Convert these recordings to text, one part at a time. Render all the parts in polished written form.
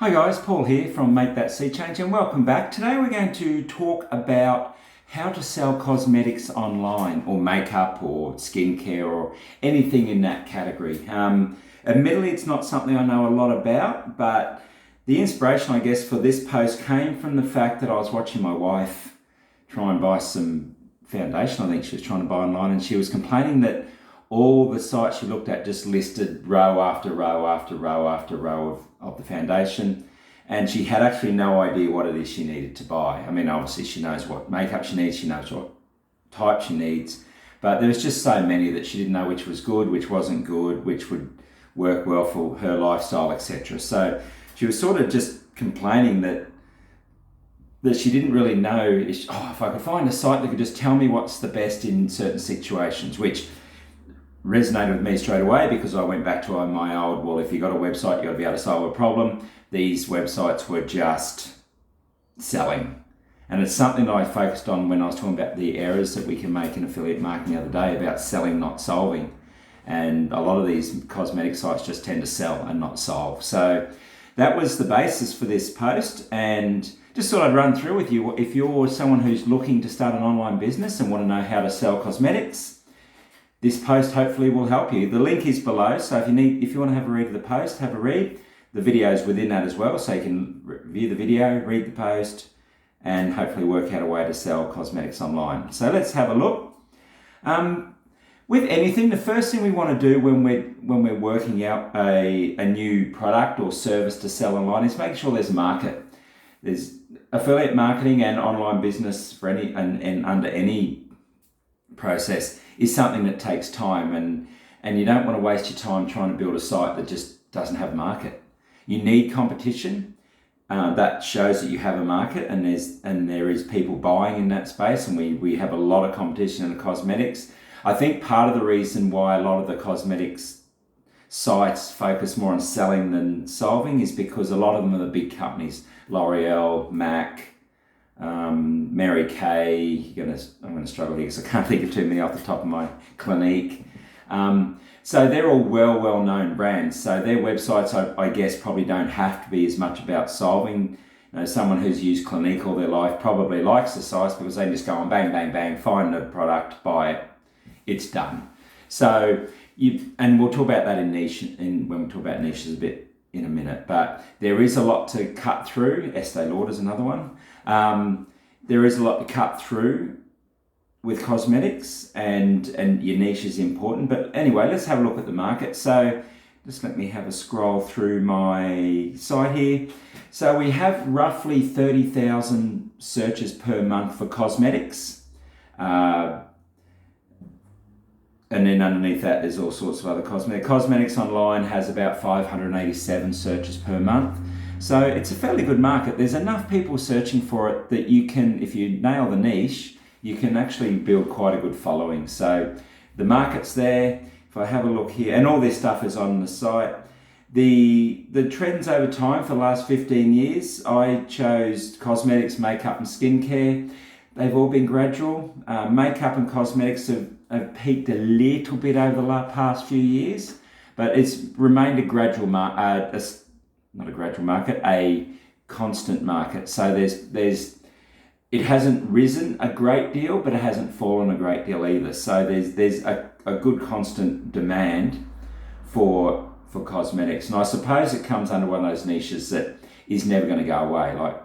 Hi guys, Paul here from Make That Sea Change and welcome back. Today we're going to talk about how to sell cosmetics online or makeup or skincare or anything in that category. Admittedly, it's not something I know a lot about, but the inspiration, I guess, for this post came from the fact that I was watching my wife try and buy some foundation. I think she was trying to buy online, and she was complaining that all the sites she looked at just listed row after row after row after row of the foundation, and she had actually no idea what it is she needed to buy. I mean, obviously she knows what makeup she needs, she knows what type she needs, but there was just so many that she didn't know which was good, which wasn't good, which would work well for her lifestyle, etc. So she was sort of just complaining that she didn't really know if I could find a site that could just tell me what's the best in certain situations, which resonated with me straight away because I went back to my old, well, if you've got a website, you've got to be able to solve a problem. These websites were just selling. And it's something that I focused on when I was talking about the errors that we can make in affiliate marketing the other day about selling, not solving. And a lot of these cosmetic sites just tend to sell and not solve. So that was the basis for this post, and just thought I'd run through with you. If you're someone who's looking to start an online business and want to know how to sell cosmetics, this post hopefully will help you. The link is below, so if you want to have a read of the post, have a read. The video is within that as well, so you can view the video, read the post, and hopefully work out a way to sell cosmetics online. So let's have a look. With anything, the first thing we want to do when we're working out a new product or service to sell online is make sure there's a market. There's affiliate marketing and online business for any and under any process is something that takes time, and you don't want to waste your time trying to build a site that just doesn't have a market. You need competition that shows that you have a market, and there is people buying in that space, and we have a lot of competition in the cosmetics. I think part of the reason why a lot of the cosmetics sites focus more on selling than solving is because a lot of them are the big companies, L'Oreal, MAC, Mary Kay. I'm going to struggle here because I can't think of too many off the top of my Clinique. So they're all well-known brands. So their websites, I guess, probably don't have to be as much about solving. Someone who's used Clinique all their life probably likes the sites because they just go on bang, bang, bang, find the product, buy it, it's done. So and we'll talk about that in niche, when we talk about niches a bit in a minute, but there is a lot to cut through. Estee Lauder is another one. There is a lot to cut through with cosmetics, and your niche is important. But anyway, let's have a look at the market. So just let me have a scroll through my site here. So we have roughly 30,000 searches per month for cosmetics. And then underneath that, there's all sorts of other cosmetics. Cosmetics online has about 587 searches per month. So it's a fairly good market. There's enough people searching for it that you can, if you nail the niche, you can actually build quite a good following. So the market's there. If I have a look here, and all this stuff is on the site. The trends over time for the last 15 years, I chose cosmetics, makeup and skincare. They've all been gradual. Makeup and cosmetics have peaked a little bit over the past few years, but it's remained a gradual a constant market. So it hasn't risen a great deal, but it hasn't fallen a great deal either. So there's a good constant demand for cosmetics, and I suppose it comes under one of those niches that is never going to go away. Like,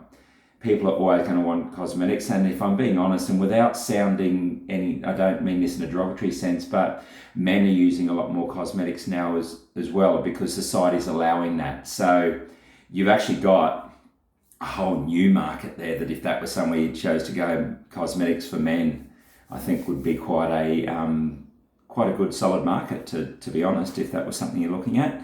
people are always going to want cosmetics, and if I'm being honest, and without sounding I don't mean this in a derogatory sense, but men are using a lot more cosmetics now as well, because society's allowing that. So you've actually got a whole new market there that if that was somewhere you chose to go, cosmetics for men, I think would be quite a good solid market, to be honest, if that was something you're looking at.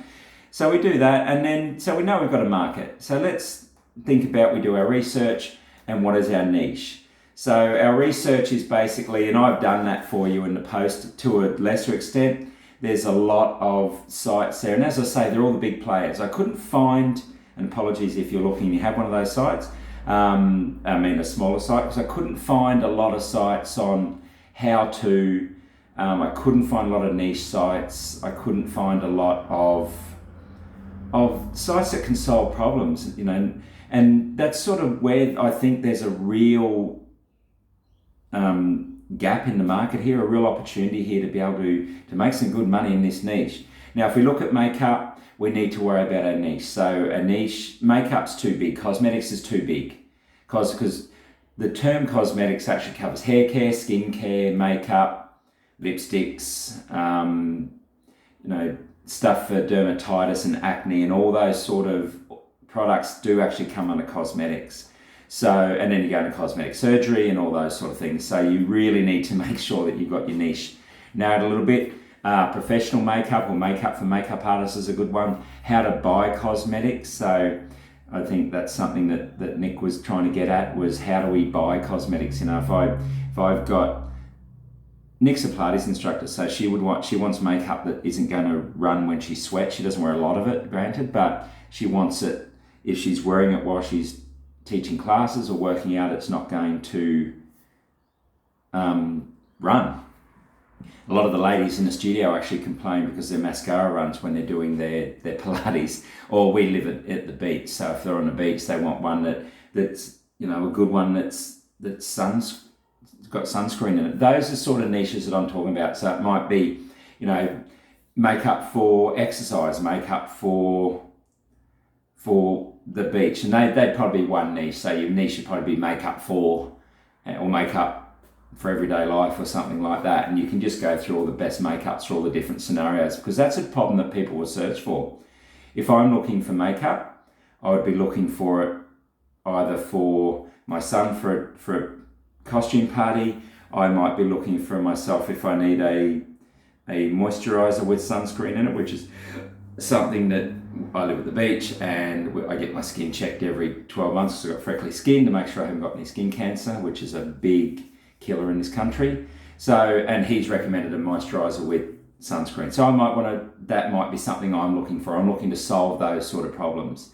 So we do that, and then so we know we've got a market. So let's think about, we do our research, and what is our niche. So our research is basically, and I've done that for you in the post to a lesser extent, there's a lot of sites there, and as I say, they're all the big players. I couldn't find, and apologies if you're looking and you have one of those sites, a smaller site, because I couldn't find a lot of sites on how to, I couldn't find a lot of niche sites, I couldn't find a lot of of sites that can solve problems, and that's sort of where I think there's a real gap in the market here, a real opportunity here to be able to make some good money in this niche. Now, if we look at makeup, we need to worry about our niche. So a niche, makeup's too big, cosmetics is too big, because the term cosmetics actually covers hair care, skin care, makeup, lipsticks, stuff for dermatitis and acne, and all those sort of products do actually come under cosmetics. So, and then you go into cosmetic surgery and all those sort of things. So you really need to make sure that you've got your niche narrowed a little bit. Professional makeup or makeup for makeup artists is a good one. How to buy cosmetics. So I think that's something that Nick was trying to get at, was how do we buy cosmetics? If I've got Nick's a Pilates instructor, so she wants makeup that isn't going to run when she sweats. She doesn't wear a lot of it, granted, but she wants it, if she's wearing it while she's teaching classes or working out, it's not going to run. A lot of the ladies in the studio actually complain because their mascara runs when they're doing their Pilates, or we live at the beach, so if they're on the beach, they want one that's a good one that's got sunscreen in it. Those are sort of niches that I'm talking about. So it might be, makeup for exercise, makeup for the beach, and they'd probably be one niche. So your niche should probably be makeup for, or makeup for everyday life or something like that. And you can just go through all the best makeups for all the different scenarios, because that's a problem that people will search for. If I'm looking for makeup, I would be looking for it either for my son for a costume party. I might be looking for myself if I need a moisturizer with sunscreen in it, which is something that I live at the beach and I get my skin checked every 12 months because I've got freckly skin, to make sure I haven't got any skin cancer, which is a big killer in this country. So, and he's recommended a moisturizer with sunscreen. So that might be something I'm looking for. I'm looking to solve those sort of problems.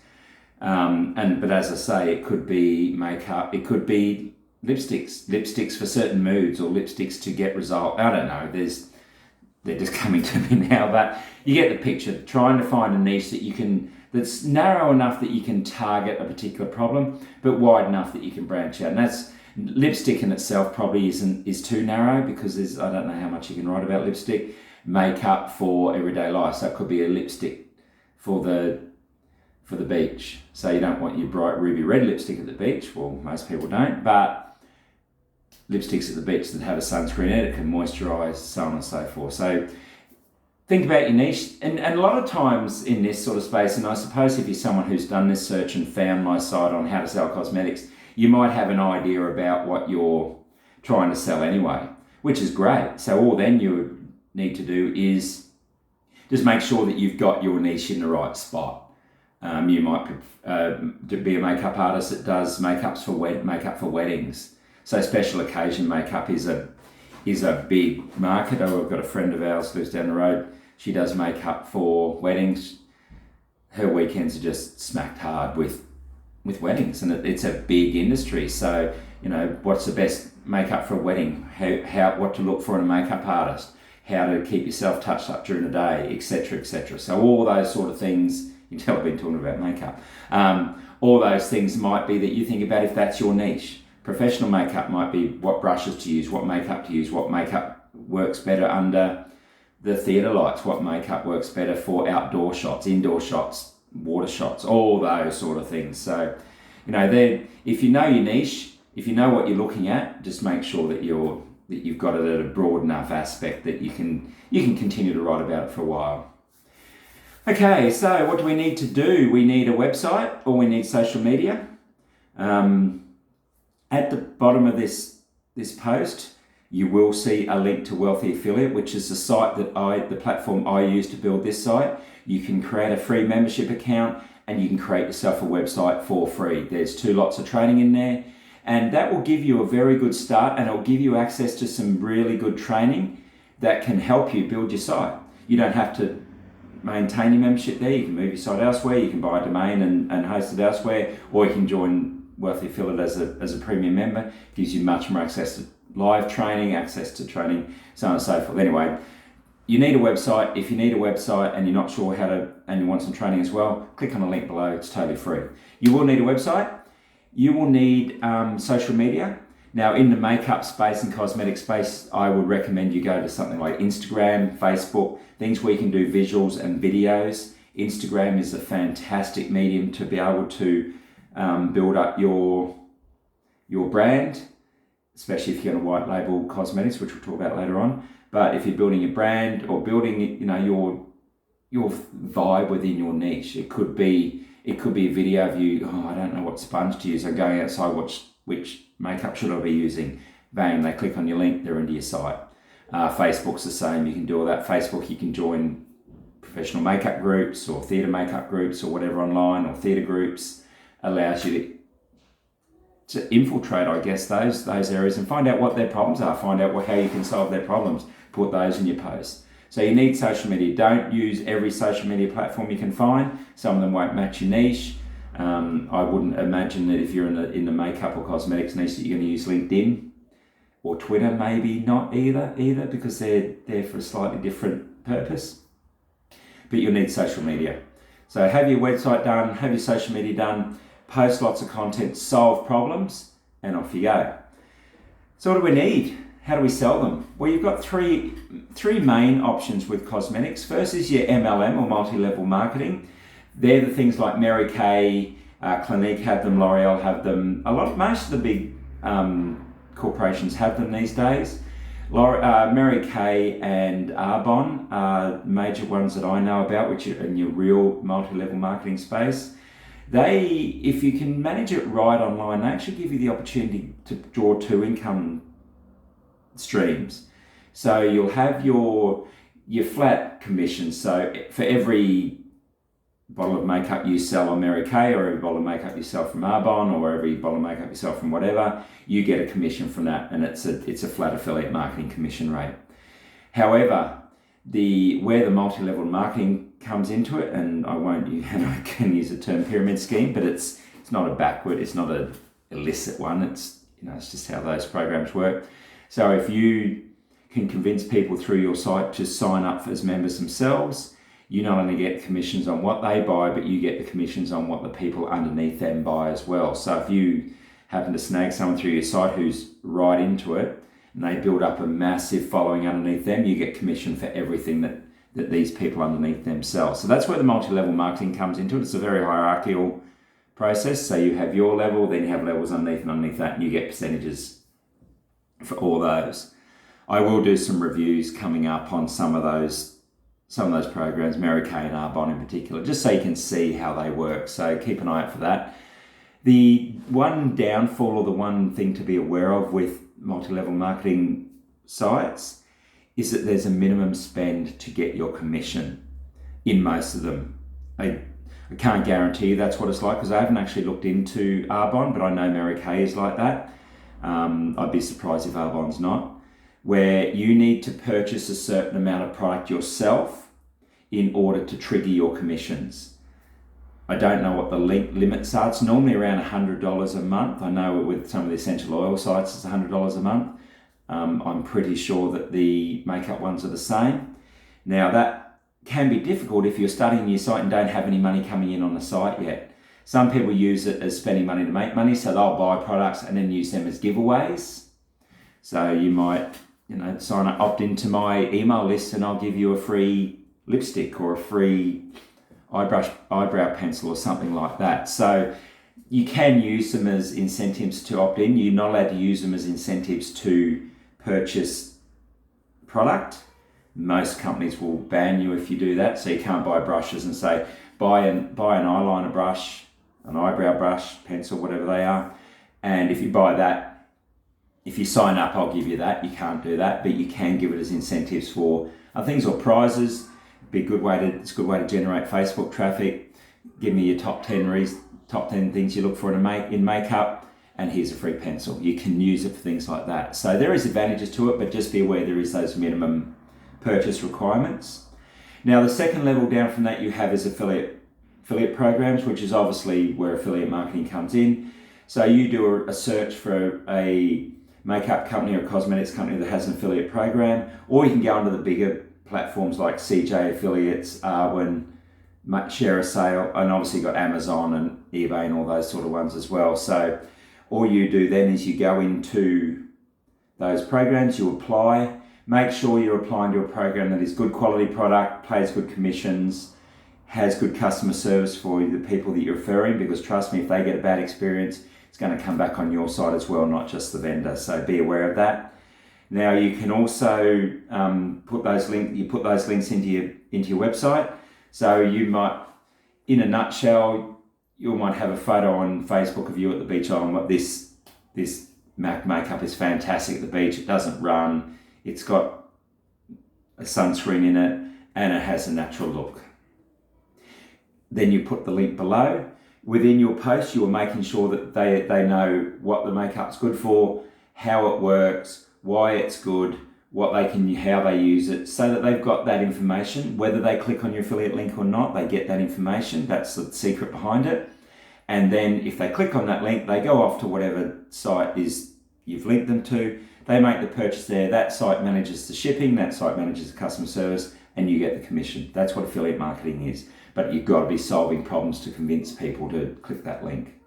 But as I say, it could be makeup, it could be lipsticks for certain moods, or lipsticks to get result. I don't know. They're just coming to me now, but you get the picture. Trying to find a niche that's narrow enough that you can target a particular problem, but wide enough that you can branch out. And that's lipstick in itself probably is too narrow, because I don't know how much you can write about lipstick. Makeup for everyday life, so it could be a lipstick for the beach. So you don't want your bright ruby red lipstick at the beach. Well, most people don't, but lipsticks at the beach that have a sunscreen in it can moisturise, so on and so forth. So think about your niche, and a lot of times in this sort of space, and I suppose if you're someone who's done this search and found my site on how to sell cosmetics, you might have an idea about what you're trying to sell anyway, which is great. So all then you would need to do is just make sure that you've got your niche in the right spot. You might be a makeup artist that does makeup for weddings. So special occasion makeup is a big market. I've got a friend of ours who lives down the road. She does makeup for weddings. Her weekends are just smacked hard with weddings, and it's a big industry. So what's the best makeup for a wedding? What to look for in a makeup artist? How to keep yourself touched up during the day, etc., etc. So all those sort of things. You can tell I've been talking about makeup. All those things might be that you think about if that's your niche. Professional makeup might be what brushes to use, what makeup to use, what makeup works better under the theatre lights, what makeup works better for outdoor shots, indoor shots, water shots, all those sort of things. So, if you know your niche, if you know what you're looking at, just make sure that you've got it at a broad enough aspect that you can continue to write about it for a while. Okay, so what do we need to do? We need a website, or we need social media. At the bottom of this post, you will see a link to Wealthy Affiliate, which is the platform I use to build this site. You can create a free membership account, and you can create yourself a website for free. There's 2 lots of training in there, and that will give you a very good start, and it'll give you access to some really good training that can help you build your site. You don't have to maintain your membership there. You can move your site elsewhere. You can buy a domain and host it elsewhere, or you can join Wealthy Affiliate as a premium member. Gives you much more access to live training, access to training, so on and so forth. Anyway, you need a website. If you need a website and you're not sure how to, and you want some training as well, click on the link below. It's totally free. You will need a website. You will need social media. Now, in the makeup space and cosmetic space, I would recommend you go to something like Instagram, Facebook, things where you can do visuals and videos. Instagram is a fantastic medium to be able to build up your brand, especially if you're going to white label cosmetics, which we'll talk about later on. But if you're building a brand or building, your vibe within your niche, it could be a video of you. Oh, I don't know what sponge to use. I'm going outside. Which makeup should I be using? Bang! They click on your link. They're into your site. Facebook's the same. You can do all that. Facebook, you can join professional makeup groups or theatre makeup groups or whatever online, or theatre groups. Allows you to infiltrate, I guess, those areas and find out what their problems are. Find out how you can solve their problems. Put those in your posts. So you need social media. Don't use every social media platform you can find. Some of them won't match your niche. I wouldn't imagine that if you're in the makeup or cosmetics niche that you're going to use LinkedIn or Twitter. Maybe not either, because they're there for a slightly different purpose. But you'll need social media. So have your website done, have your social media done, post lots of content, solve problems, and off you go. So what do we need? How do we sell them? Well, you've got three main options with cosmetics. First is your MLM, or multi-level marketing. They're the things like Mary Kay, Clinique have them, L'Oreal have them. Most of the big corporations have them these days. Mary Kay and Arbonne are major ones that I know about, which are in your real multi-level marketing space. If you can manage it right online, they actually give you the opportunity to draw 2 income streams. So you'll have your flat commission. So for every bottle of makeup you sell on Mary Kay, or every bottle of makeup you sell from Arbonne, or every bottle of makeup you sell from whatever, you get a commission from that, and it's a flat affiliate marketing commission rate. However, where the multi-level marketing comes into it, and I can use the term pyramid scheme, but it's not it's not an illicit one. It's just how those programs work. So if you can convince people through your site to sign up as members themselves, you not only get commissions on what they buy, but you get the commissions on what the people underneath them buy as well. So if you happen to snag someone through your site who's right into it, and they build up a massive following underneath them, you get commission for everything that these people underneath them sell. So that's where the multi-level marketing comes into it. It's a very hierarchical process. So you have your level, then you have levels underneath that, and you get percentages for all those. I will do some reviews coming up on some of those programs, Mary Kay and Arbonne in particular, just so you can see how they work. So keep an eye out for that. The one downfall, or the one thing to be aware of with multi-level marketing sites, is that there's a minimum spend to get your commission in most of them. I can't guarantee that's what it's like, because I haven't actually looked into Arbonne, but I know Mary Kay is like that. I'd be surprised if Arbonne's not, where you need to purchase a certain amount of product yourself in order to trigger your commissions. I don't know what the limits are. It's normally around $100 a month. I know with some of the essential oil sites, it's $100 a month. I'm pretty sure that the makeup ones are the same. Now, that can be difficult if you're starting a new site and don't have any money coming in on the site yet. Some people use it as spending money to make money, so they'll buy products and then use them as giveaways. So you might, opt into my email list, and I'll give you a free lipstick or a free eyebrow pencil or something like that. So you can use them as incentives to opt in. You're not allowed to use them as incentives to purchase product. Most companies will ban you if you do that. So you can't buy brushes and say, buy an eyeliner brush, an eyebrow brush, pencil, whatever they are. And if you buy that, if you sign up, I'll give you that. You can't do that, but you can give it as incentives for things or prizes. It's a good way to generate Facebook traffic. Give me your top 10 things you look for in makeup, and here's a free pencil. You can use it for things like that. So there is advantages to it, but just be aware there is those minimum purchase requirements. Now, the second level down from that you have is affiliate programs, which is obviously where affiliate marketing comes in. So you do a search for a makeup company or a cosmetics company that has an affiliate program, or you can go under the bigger platforms like CJ Affiliates, Arwen, Share a Sale, and obviously got Amazon and eBay and all those sort of ones as well. So all you do then is you go into those programs, you apply, make sure you're applying to a program that is good quality product, pays good commissions, has good customer service for the people that you're referring, because trust me, if they get a bad experience, it's going to come back on your side as well, not just the vendor. So be aware of that. Now you can also put those links into your website. So you might, in a nutshell, you might have a photo on Facebook of you at the beach island. What this MAC makeup is fantastic at the beach. It doesn't run. It's got a sunscreen in it, and it has a natural look. Then you put the link below. Within your post, you are making sure that they know what the makeup's good for, how it works, why it's good, how they use it, so that they've got that information. Whether they click on your affiliate link or not, they get that information. That's the secret behind it. And then if they click on that link, they go off to whatever site is you've linked them to. They make the purchase there. That site manages the shipping, that site manages the customer service, and you get the commission. That's what affiliate marketing is. But you've got to be solving problems to convince people to click that link.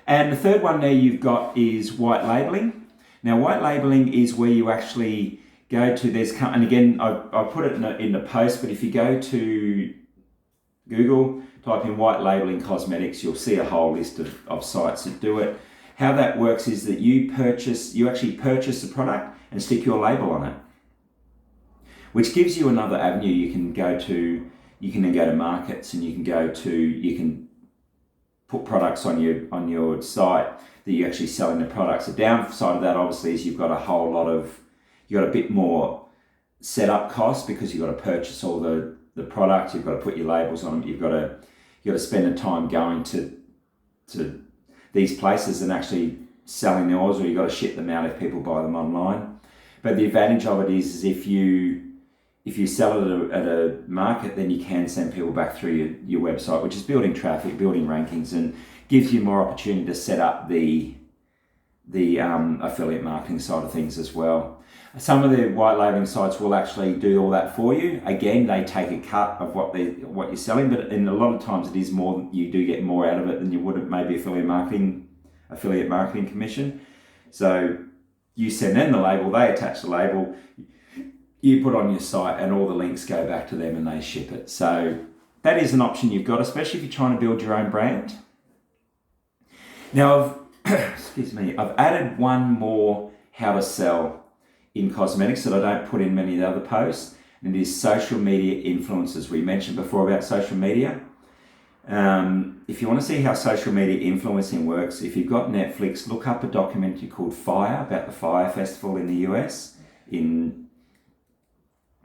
And the third one there you've got is white labeling. Now, white labeling is where you actually go to, and again, I put it in the post, but if you go to Google, type in white labeling cosmetics, you'll see a whole list of sites that do it. How that works is that you actually purchase the product and stick your label on it, which gives you another avenue. You can then go to markets, and you can put products on your site that you're actually selling the products. The downside of that obviously is you've got a bit more setup costs, because you've got to purchase all the product, you've got to put your labels on them, you've got to spend the time going to these places and actually selling yours, or you've got to ship them out if people buy them online. But the advantage of it is if you sell it at a market, then you can send people back through your website, which is building traffic, building rankings, and gives you more opportunity to set up the affiliate marketing side of things as well. Some of the white labeling sites will actually do all that for you. Again, they take a cut of what you're selling, but in a lot of times it is more. You do get more out of it than you would maybe affiliate marketing commission. So you send them the label, they attach the label, you put on your site, and all the links go back to them and they ship it. So that is an option you've got, especially if you're trying to build your own brand. Now, I've added one more how to sell in cosmetics that I don't put in many of the other posts, and it is social media influencers. We mentioned before about social media. If you want to see how social media influencing works, if you've got Netflix, look up a documentary called Fire, about the Fire Festival in the US, in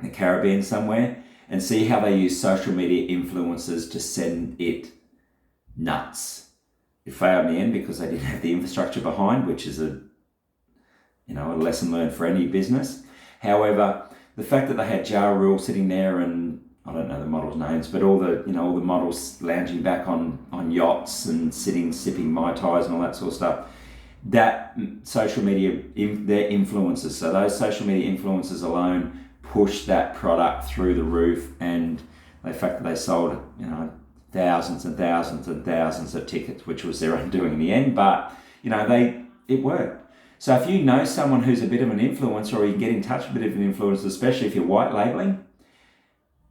the Caribbean somewhere, and see how they use social media influencers to send it nuts. It failed in the end because they didn't have the infrastructure behind, which is a lesson learned for any business. However, the fact that they had Ja Rule sitting there, and I don't know the models' names, but all the models lounging back on yachts and sipping Mai Tais and all that sort of stuff, that social media, their influencers, so those social media influencers alone pushed that product through the roof, and the fact that they sold thousands and thousands and thousands of tickets, which was their undoing in the end, but it worked. So if you know someone who's a bit of an influencer, or you can get in touch with a bit of an influencer, especially if you're white labeling,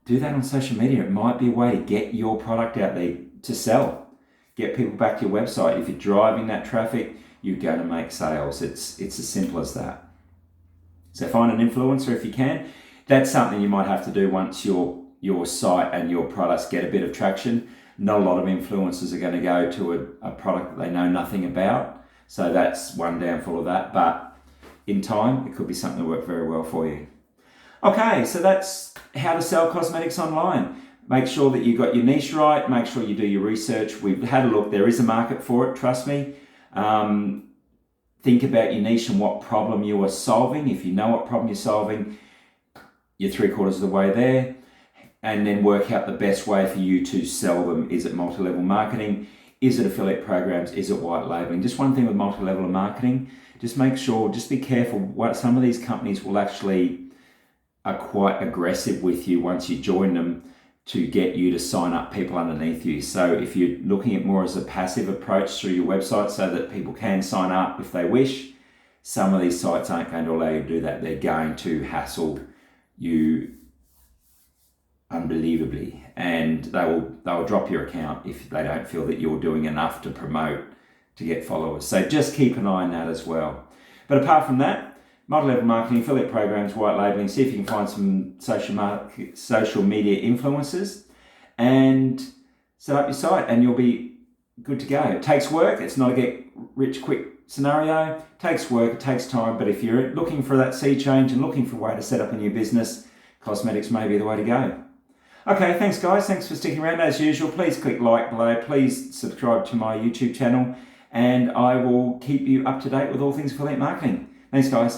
do that on social media. It might be a way to get your product out there to sell, get people back to your website. If you're driving that traffic, you're going to make sales. It's as simple as that. So find an influencer if you can. That's something you might have to do once your site and your products get a bit of traction. Not a lot of influencers are going to go to a product that they know nothing about. So that's one downfall of that. But in time, it could be something that worked very well for you. Okay, so that's how to sell cosmetics online. Make sure that you've got your niche right. Make sure you do your research. We've had a look. There is a market for it, trust me. Think about your niche and what problem you are solving. If you know what problem you're solving, you're 3/4 of the way there. And then work out the best way for you to sell them. Is it multi-level marketing? Is it affiliate programs? Is it white labeling? Just one thing with multi-level marketing, just make sure, just be careful. What some of these companies will actually are quite aggressive with you once you join them to get you to sign up people underneath you. So if you're looking at more as a passive approach through your website so that people can sign up if they wish, some of these sites aren't going to allow you to do that. They're going to hassle you unbelievably, and they'll drop your account if they don't feel that you're doing enough to promote to get followers. So just keep an eye on that as well. But apart from that, multi-level marketing, affiliate programs, white labeling, see if you can find some social media influencers and set up your site and you'll be good to go. It takes work. It's not a get rich quick scenario. It takes work, it takes time, but if you're looking for that sea change and looking for a way to set up a new business, cosmetics may be the way to go. Okay, thanks guys. Thanks for sticking around. As usual, please click like below. Please subscribe to my YouTube channel and I will keep you up to date with all things affiliate marketing. Thanks guys.